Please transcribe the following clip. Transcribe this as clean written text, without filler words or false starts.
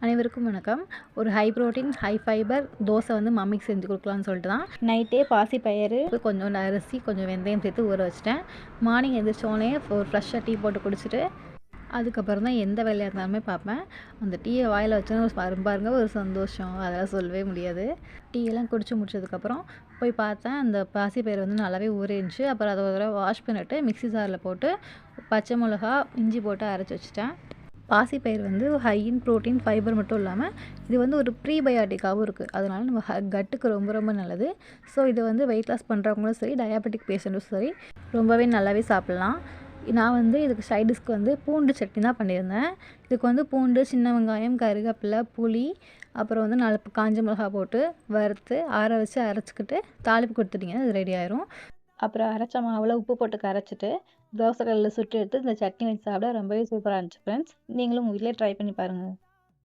அனைவருக்கும் வணக்கம். ஒரு high protein, high fibre dosa வந்து மம்மிக்கு செஞ்சு கொடுக்கலான்னு சொல்லிட்டு தான் நைட்டே பாசிப்பயிறு, கொஞ்சோண்டு அரிசி, கொஞ்சம் வெந்தயம் சேர்த்து ஊற வச்சுட்டேன். மார்னிங் எந்திரிச்சோடனே ஒரு ஃப்ரெஷ்ஷாக டீ போட்டு குடிச்சிட்டு அதுக்கப்புறம் தான் எந்த வேலையாக இருந்தாலுமே பார்ப்பேன். அந்த டீயை வாயில் வச்சோன்னா பாருங்க ஒரு சந்தோஷம், அதெல்லாம் சொல்லவே முடியாது. டீயெல்லாம் குடிச்சு முடிச்சதுக்கப்புறம் போய் பார்த்தேன், அந்த பாசிப்பயிறு வந்து நல்லாவே ஊறிருந்துச்சு. அப்புறம் அதை ஒரு தடவை வாஷ் பண்ணிவிட்டு மிக்ஸி ஜாரில் போட்டு பச்சை மிளகா, இஞ்சி போட்டு அரைச்சி வச்சுட்டேன். பாசிப்பயிறு வந்து ஹை இன் ப்ரோட்டீன், ஃபைபர் மட்டும் இல்லாமல் இது வந்து ஒரு ப்ரீபயாட்டிக்காகவும் இருக்குது. அதனால நம்ம கட்டுக்கு ரொம்ப ரொம்ப நல்லது. ஸோ இது வந்து வெயிட் லாஸ் பண்ணுறவங்களும் சரி, டயாபெட்டிக் பேஷண்ட்டும் சரி ரொம்பவே நல்லாவே சாப்பிட்லாம். நான் வந்து இதுக்கு சைட் டிஷ்க்கு வந்து பூண்டு சட்னி தான் பண்ணியிருந்தேன். இதுக்கு வந்து பூண்டு, சின்ன வெங்காயம், கருவேப்பிலை, புளி, அப்புறம் வந்து 4 காஞ்ச மிளகா போட்டு வறுத்து ஆற வச்சு அரைச்சிக்கிட்டு தாளிப்பு கொடுத்துட்டிங்கன்னா அது ரெடி ஆயிரும். அப்புறம் அரைச்ச மாவில் உப்பு போட்டு கரைச்சிட்டு தோசை கல்லில் சுட்டு எடுத்து இந்த சட்னி வச்சு சாப்பிட ரொம்பவே சூப்பராக இருந்துச்சு ஃப்ரெண்ட்ஸ். நீங்களும் உங்கள் வீட்டிலே ட்ரை பண்ணி பாருங்கள்.